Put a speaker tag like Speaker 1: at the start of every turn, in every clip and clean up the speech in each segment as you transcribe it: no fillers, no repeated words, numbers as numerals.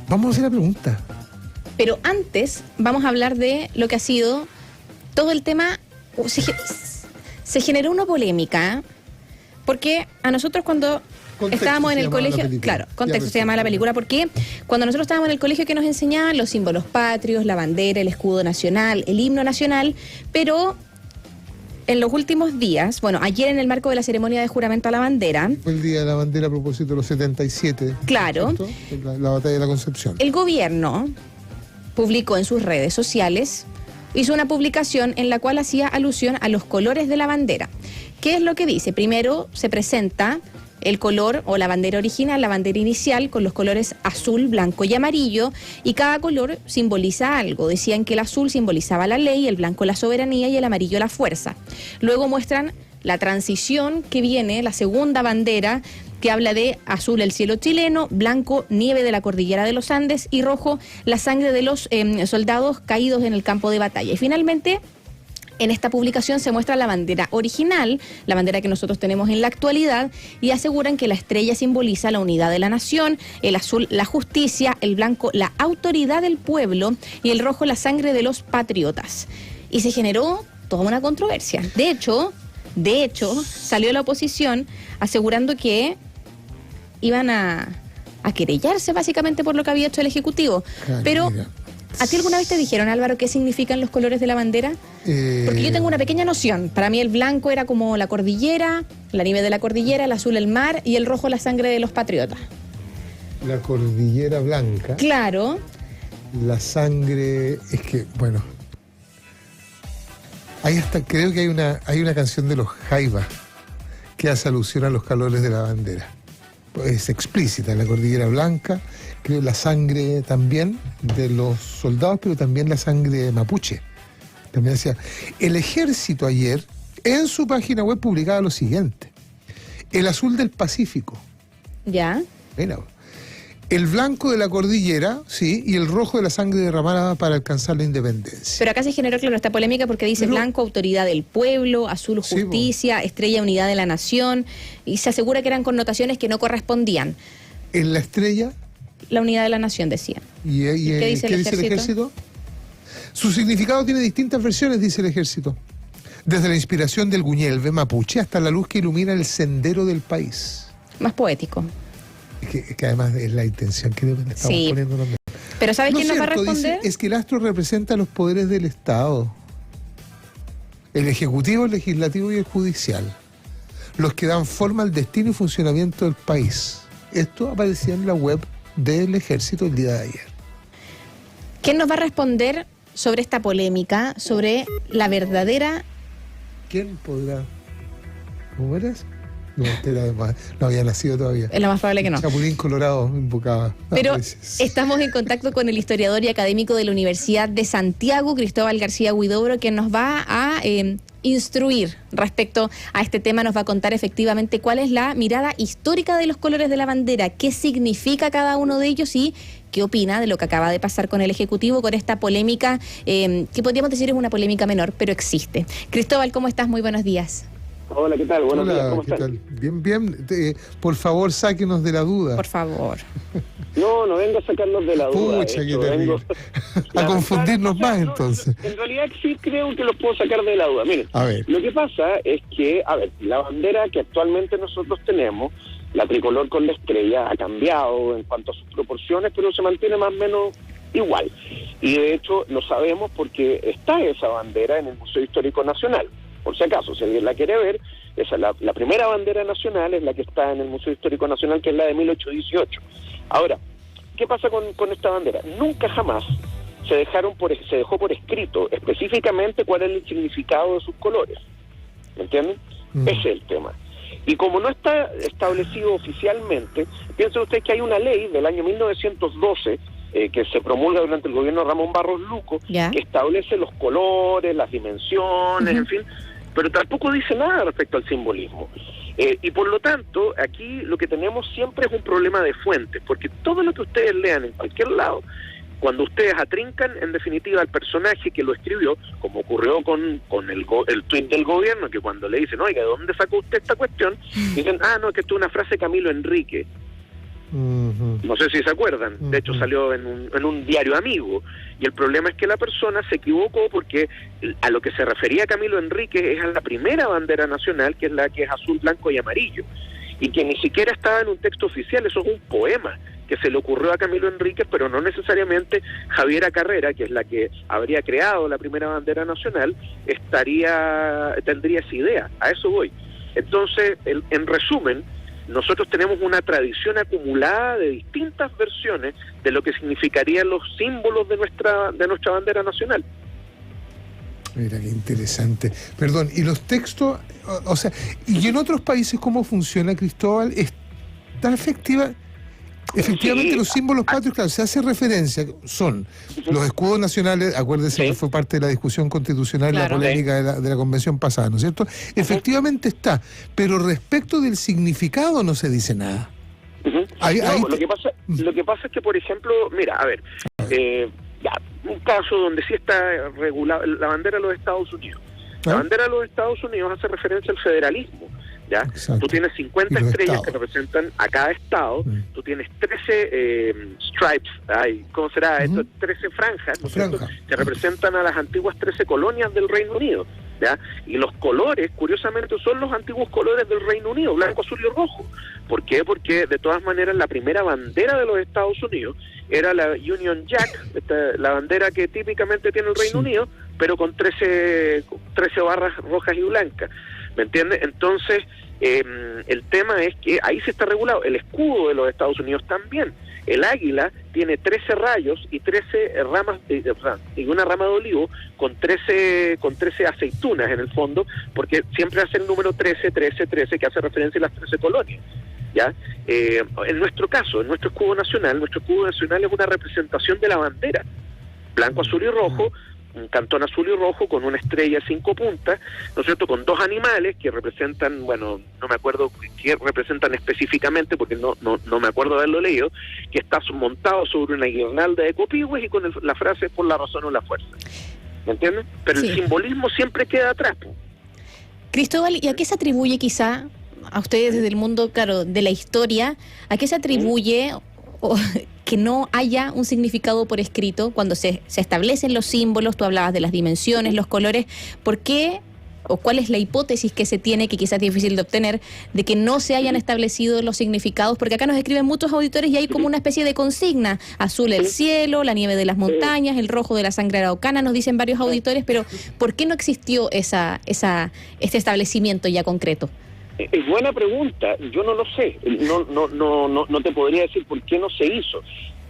Speaker 1: Vamos a hacer la pregunta.
Speaker 2: Pero antes vamos a hablar de lo que ha sido todo el tema. Se generó una polémica, porque a nosotros cuando estábamos en el colegio, claro, contexto se llama la película, porque cuando nosotros estábamos en el colegio que nos enseñaban los símbolos patrios, la bandera, el escudo nacional, el himno nacional, pero en los últimos días, bueno, ayer en el marco de la ceremonia de juramento a la bandera.
Speaker 1: Fue el día de la bandera a propósito de los 77.
Speaker 2: Claro.
Speaker 1: La batalla de la Concepción.
Speaker 2: El gobierno publicó en sus redes sociales, hizo una publicación en la cual hacía alusión a los colores de la bandera. ¿Qué es lo que dice? Primero se presenta el color o la bandera original, la bandera inicial, con los colores azul, blanco y amarillo, y cada color simboliza algo. Decían que el azul simbolizaba la ley, el blanco la soberanía y el amarillo la fuerza. Luego muestran la transición que viene, la segunda bandera, que habla de azul el cielo chileno, blanco nieve de la cordillera de los Andes y rojo la sangre de los soldados caídos en el campo de batalla. Y finalmente, en esta publicación se muestra la bandera original, la bandera que nosotros tenemos en la actualidad, y aseguran que la estrella simboliza la unidad de la nación, el azul la justicia, el blanco la autoridad del pueblo y el rojo la sangre de los patriotas. Y se generó toda una controversia. De hecho, salió la oposición asegurando que iban a querellarse básicamente por lo que había hecho el Ejecutivo. Claro, pero mira. ¿A ti alguna vez te dijeron, Álvaro, qué significan los colores de la bandera? Porque yo tengo una pequeña noción. Para mí el blanco era como la cordillera, la nieve de la cordillera, el azul el mar y el rojo la sangre de los patriotas.
Speaker 1: La cordillera blanca.
Speaker 2: Claro.
Speaker 1: La sangre, es que, bueno, ahí hasta creo que hay una canción de los Jaivas que hace alusión a los colores de la bandera. Es explícita, la cordillera blanca, creo la sangre también de los soldados, pero también la sangre mapuche. También decía, el ejército ayer en su página web publicaba lo siguiente: el azul del Pacífico.
Speaker 2: Ya.
Speaker 1: Mira, el blanco de la cordillera, sí, y el rojo de la sangre derramada para alcanzar la independencia.
Speaker 2: Pero acá se generó, claro, esta polémica porque dice blanco, autoridad del pueblo, azul, justicia, sí, estrella, unidad de la nación, y se asegura que eran connotaciones que no correspondían.
Speaker 1: En la estrella,
Speaker 2: la unidad de la nación, decía.
Speaker 1: ¿Y qué dice el ejército? Su significado tiene distintas versiones, dice el ejército. Desde la inspiración del Guñelve mapuche hasta la luz que ilumina el sendero del país.
Speaker 2: Más poético.
Speaker 1: Que además es la intención que le estamos poniendo también.
Speaker 2: Pero ¿sabes quién nos va a responder?
Speaker 1: Dice, es que el astro representa los poderes del Estado. El ejecutivo, el legislativo y el judicial. Los que dan forma al destino y funcionamiento del país. Esto aparecía en la web del ejército el día de ayer.
Speaker 2: ¿Quién nos va a responder sobre esta polémica, sobre la verdadera...
Speaker 1: ¿Quién podrá? ¿Cómo eres? No, no había nacido todavía.
Speaker 2: Es lo más probable que no.
Speaker 1: Chapulín Colorado invocaba.
Speaker 2: Pero estamos en contacto con el historiador y académico de la Universidad de Santiago, Cristóbal García Huidobro, quien nos va a instruir respecto a este tema. Nos va a contar efectivamente cuál es la mirada histórica de los colores de la bandera, qué significa cada uno de ellos y qué opina de lo que acaba de pasar con el Ejecutivo, con esta polémica, que podríamos decir es una polémica menor, pero existe. Cristóbal, ¿cómo estás? Muy buenos días.
Speaker 3: Hola, ¿qué tal? Buenos días, ¿cómo estás?
Speaker 1: Bien, bien. Por favor, sáquenos de la duda.
Speaker 2: Por favor.
Speaker 3: No vengo a sacarnos de la duda.
Speaker 1: Pucha, qué terrible. A confundirnos más, entonces.
Speaker 3: En realidad sí creo que los puedo sacar de la duda. Miren,
Speaker 1: a ver.
Speaker 3: Lo que pasa es que, la bandera que actualmente nosotros tenemos, la tricolor con la estrella, ha cambiado en cuanto a sus proporciones, pero se mantiene más o menos igual. Y de hecho lo sabemos porque está esa bandera en el Museo Histórico Nacional. Por si acaso, si alguien la quiere ver, esa la primera bandera nacional es la que está en el Museo Histórico Nacional, que es la de 1818. Ahora, ¿qué pasa con esta bandera? Nunca jamás se dejó por escrito específicamente cuál es el significado de sus colores. ¿Me entienden? Ese es el tema. Y como no está establecido oficialmente, piensen ustedes que hay una ley del año 1912 que se promulga durante el gobierno de Ramón Barros Luco, que establece los colores, las dimensiones, en fin, pero tampoco dice nada respecto al simbolismo. Y por lo tanto, aquí lo que tenemos siempre es un problema de fuentes, porque todo lo que ustedes lean en cualquier lado, cuando ustedes atrincan, en definitiva, al personaje que lo escribió, como ocurrió con el tuit del gobierno, que cuando le dicen, oiga, ¿de dónde sacó usted esta cuestión? Dicen, no, que esto es una frase de Camilo Enrique. No sé si se acuerdan, de hecho salió en un diario amigo, y el problema es que la persona se equivocó porque a lo que se refería Camilo Enríquez es a la primera bandera nacional, que es la que es azul, blanco y amarillo, y que ni siquiera estaba en un texto oficial. Eso es un poema que se le ocurrió a Camilo Enríquez, pero no necesariamente Javiera Carrera, que es la que habría creado la primera bandera nacional, tendría esa idea. A eso voy. Entonces, en resumen, nosotros tenemos una tradición acumulada de distintas versiones de lo que significarían los símbolos de nuestra bandera nacional.
Speaker 1: Mira, qué interesante. Perdón, ¿y los textos? O sea, ¿y en otros países cómo funciona, Cristóbal? ¿Está efectivamente
Speaker 3: Sí.
Speaker 1: Los símbolos patrios, claro, se hace referencia, son los escudos nacionales, acuérdense que fue parte de la discusión constitucional,
Speaker 2: Claro.
Speaker 1: la polémica de la convención pasada, ¿no es cierto? Efectivamente está, pero respecto del significado no se dice nada.
Speaker 3: Lo que pasa es que, por ejemplo, mira, a ver, un caso donde sí está regulado, la bandera de los Estados Unidos. La bandera de los Estados Unidos hace referencia al federalismo, ¿ya?
Speaker 1: Exacto.
Speaker 3: Tú tienes 50 estrellas que representan a cada estado, tú tienes 13 stripes, ¿cómo será esto? 13 franjas, ¿no es cierto?, que representan a las antiguas 13 colonias del Reino Unido, ¿ya? Y los colores, curiosamente, son los antiguos colores del Reino Unido, blanco, azul y rojo. ¿Por qué? Porque de todas maneras la primera bandera de los Estados Unidos era la Union Jack, la bandera que típicamente tiene el Reino Unido, pero con 13 barras rojas y blancas, ¿me entiendes? Entonces, el tema es que ahí se está regulado. El escudo de los Estados Unidos también. El águila tiene 13 rayos y 13 ramas, y una rama de olivo con 13 aceitunas en el fondo, porque siempre hace el número 13, que hace referencia a las 13 colonias, ¿ya? En nuestro caso, en nuestro escudo nacional es una representación de la bandera, blanco, azul y rojo, un cantón azul y rojo con una estrella 5 puntas, ¿no es cierto?, con dos animales que representan, bueno, no me acuerdo qué representan específicamente porque no me acuerdo de haberlo leído, que está montado sobre una guirnalda de copihue y con la frase "por la razón o la fuerza", ¿me entiendes? Pero el simbolismo siempre queda atrás, pues.
Speaker 2: Cristóbal, ¿y a qué se atribuye quizá a ustedes desde el mundo, claro, de la historia, a qué se atribuye que no haya un significado por escrito cuando se establecen los símbolos? Tú hablabas de las dimensiones, los colores. ¿Por qué o cuál es la hipótesis que se tiene, que quizás es difícil de obtener, de que no se hayan establecido los significados? Porque acá nos escriben muchos auditores y hay como una especie de consigna: azul el cielo, la nieve de las montañas, el rojo de la sangre araucana, nos dicen varios auditores, pero ¿por qué no existió este establecimiento ya concreto?
Speaker 3: Es buena pregunta, yo no lo sé, no te podría decir por qué no se hizo.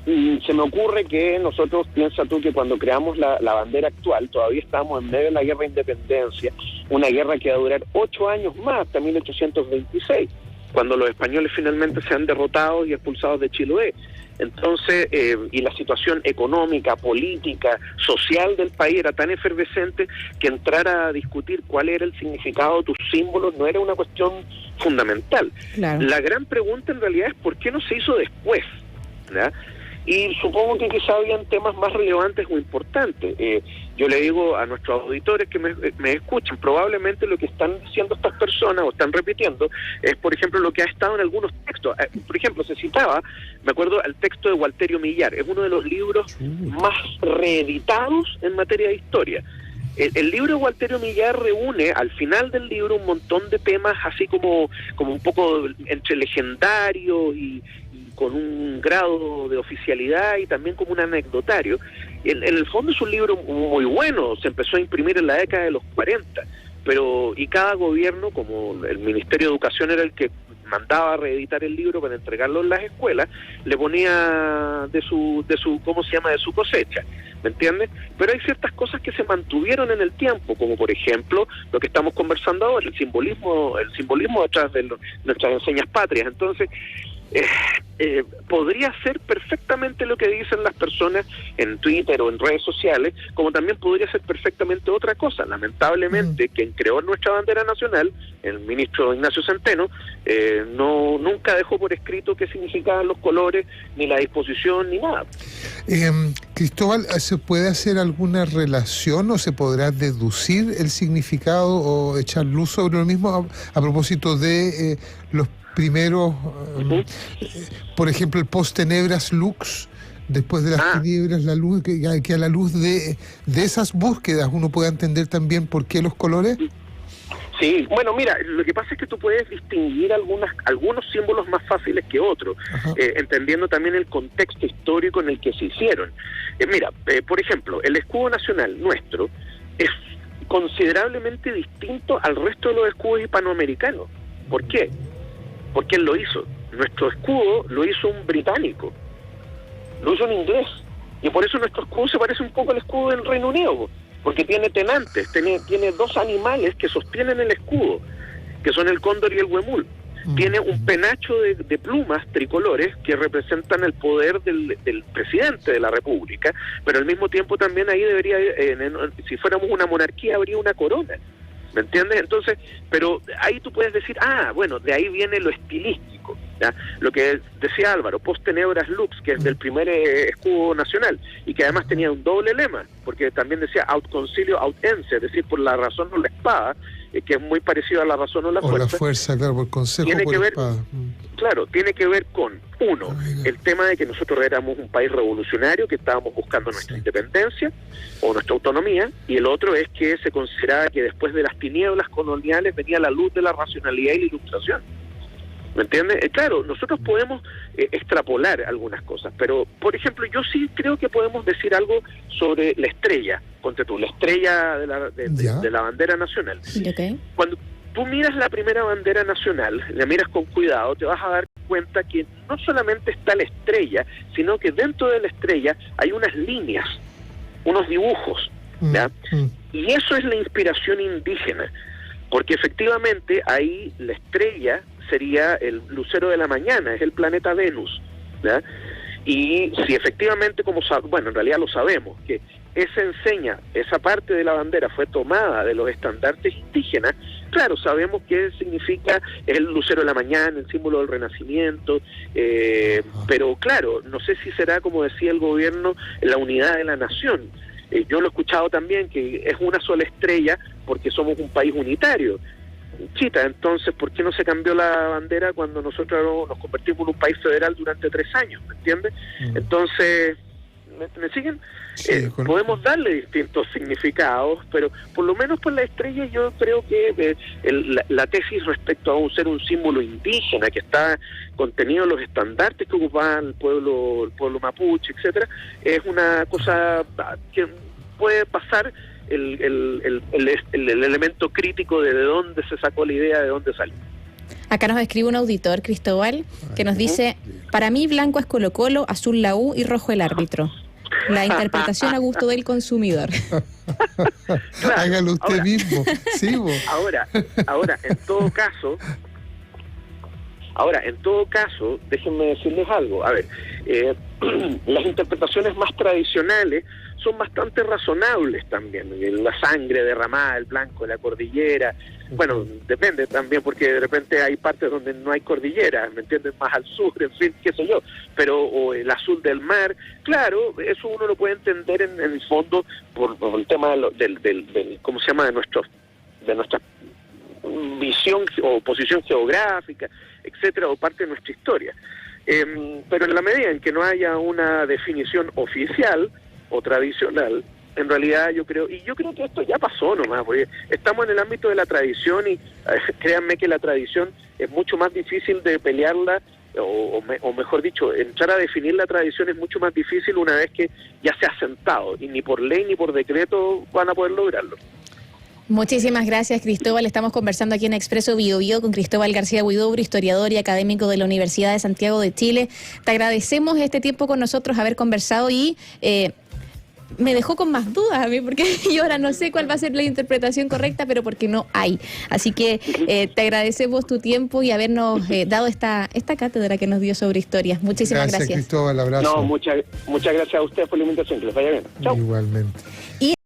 Speaker 3: Se me ocurre que nosotros, piensa tú que cuando creamos la bandera actual, todavía estamos en medio de la guerra de independencia, una guerra que va a durar 8 años más, hasta 1826, cuando los españoles finalmente sean derrotados y expulsados de Chiloé. Entonces, y la situación económica, política, social del país era tan efervescente que entrar a discutir cuál era el significado de tus símbolos no era una cuestión fundamental.
Speaker 2: Claro.
Speaker 3: La gran pregunta en realidad es ¿por qué no se hizo después?, ¿verdad? Y supongo que quizá habían temas más relevantes o importantes. Yo le digo a nuestros auditores que me escuchen, probablemente lo que están diciendo estas personas o están repitiendo es, por ejemplo, lo que ha estado en algunos textos. Por ejemplo, se citaba, me acuerdo, al texto de Gualterio Millar. Es uno de los libros más reeditados en materia de historia. El libro de Gualterio Millar reúne al final del libro un montón de temas así como un poco entre legendario y con un grado de oficialidad y también como un anecdotario. En el fondo es un libro muy bueno, se empezó a imprimir en la década de los 40, y cada gobierno, como el Ministerio de Educación era el que mandaba a reeditar el libro para entregarlo en las escuelas, le ponía de su ¿cómo se llama?, de su cosecha, ¿me entiendes? Pero hay ciertas cosas que se mantuvieron en el tiempo, como por ejemplo lo que estamos conversando ahora, el simbolismo detrás de nuestras enseñas patrias. Entonces, podría ser perfectamente lo que dicen las personas en Twitter o en redes sociales, como también podría ser perfectamente otra cosa. Lamentablemente, quien creó nuestra bandera nacional, el ministro Ignacio Centeno, nunca dejó por escrito qué significaban los colores, ni la disposición, ni nada.
Speaker 1: Cristóbal, ¿se puede hacer alguna relación o se podrá deducir el significado o echar luz sobre lo mismo a propósito de los primero, por ejemplo, el post-tenebras lux, después de las tinieblas, la luz, que a la luz de esas búsquedas uno pueda entender también por qué los colores.
Speaker 3: Sí, bueno, mira, lo que pasa es que tú puedes distinguir algunos símbolos más fáciles que otros, entendiendo también el contexto histórico en el que se hicieron. Mira, por ejemplo, el escudo nacional nuestro es considerablemente distinto al resto de los escudos hispanoamericanos. ¿Por qué? Porque él lo hizo. Nuestro escudo lo hizo un británico, lo hizo un inglés, y por eso nuestro escudo se parece un poco al escudo del Reino Unido, porque tiene tenantes, tiene dos animales que sostienen el escudo, que son el cóndor y el huemul. Tiene un penacho de plumas tricolores que representan el poder del presidente de la República, pero al mismo tiempo también ahí debería, si fuéramos una monarquía, habría una corona. ¿Me entiendes? Entonces, pero ahí tú puedes decir, bueno, de ahí viene lo estilístico, ¿ya? Lo que decía Álvaro, post tenebras lux, que es del primer escudo nacional, y que además tenía un doble lema, porque también decía aut concilio aut ense, es decir, por la razón o la espada, que es muy parecido a la razón o la fuerza.
Speaker 1: O la fuerza, claro, por consejo
Speaker 3: tiene
Speaker 1: por
Speaker 3: que ver,
Speaker 1: espada.
Speaker 3: Claro, tiene que ver con, uno, el tema de que nosotros éramos un país revolucionario, que estábamos buscando nuestra independencia o nuestra autonomía, y el otro es que se consideraba que después de las tinieblas coloniales venía la luz de la racionalidad y la ilustración. ¿Me entiendes? Claro, nosotros podemos extrapolar algunas cosas, pero, por ejemplo, yo sí creo que podemos decir algo sobre la estrella, ponte tú, la estrella de la bandera nacional.
Speaker 2: Okay.
Speaker 3: Cuando tú miras la primera bandera nacional, la miras con cuidado, te vas a dar cuenta que no solamente está la estrella, sino que dentro de la estrella hay unas líneas, unos dibujos, ¿ya? Y eso es la inspiración indígena, porque efectivamente ahí la estrella sería el lucero de la mañana, es el planeta Venus, ¿ya? Y si efectivamente, bueno, en realidad lo sabemos, que esa parte de la bandera fue tomada de los estandartes indígenas, claro, sabemos qué significa el lucero de la mañana, el símbolo del renacimiento, pero claro, no sé si será, como decía el gobierno, la unidad de la nación. Yo lo he escuchado también, que es una sola estrella porque somos un país unitario. Chita, entonces, ¿por qué no se cambió la bandera cuando nosotros nos convertimos en un país federal durante 3 años? ¿Me entiendes? Entonces, ¿me siguen? Sí, podemos darle distintos significados, pero por lo menos por la estrella yo creo que la tesis respecto a ser un símbolo indígena que está contenido en los estandartes que ocupaban el pueblo mapuche, etcétera, es una cosa que puede pasar el elemento crítico de dónde se sacó la idea, de dónde salió.
Speaker 2: Acá nos escribe un auditor, Cristóbal, que nos dice: para mí blanco es Colo-Colo, azul la U y rojo el árbitro. La interpretación a gusto del consumidor.
Speaker 1: Claro, hágalo usted mismo. Sí,
Speaker 3: ahora, en todo caso, déjenme decirles algo. A ver, las interpretaciones más tradicionales son bastante razonables también. La sangre derramada, el blanco de la cordillera. Bueno, depende también, porque de repente hay partes donde no hay cordillera, ¿me entiendes? Más al sur, en fin, qué sé yo. Pero o el azul del mar, claro, eso uno lo puede entender en el fondo por el tema del ¿cómo se llama? De nuestra visión o posición geográfica, etcétera, o parte de nuestra historia. Pero en la medida en que no haya una definición oficial o tradicional, en realidad yo creo que esto ya pasó nomás, porque estamos en el ámbito de la tradición y créanme que la tradición es mucho más difícil de pelearla, o mejor dicho, entrar a definir la tradición es mucho más difícil una vez que ya se ha sentado, y ni por ley ni por decreto van a poder lograrlo.
Speaker 2: Muchísimas gracias, Cristóbal. Estamos conversando aquí en Expreso Biobío con Cristóbal García Huidobro, historiador y académico de la Universidad de Santiago de Chile. Te agradecemos este tiempo con nosotros, haber conversado, y me dejó con más dudas a mí, porque yo ahora no sé cuál va a ser la interpretación correcta, pero porque no hay. Así que te agradecemos tu tiempo y habernos dado esta cátedra que nos dio sobre historia. Muchísimas gracias.
Speaker 1: Cristóbal, abrazo.
Speaker 3: No, muchas gracias a ustedes por la invitación, que les vaya bien. Chao.
Speaker 1: Igualmente.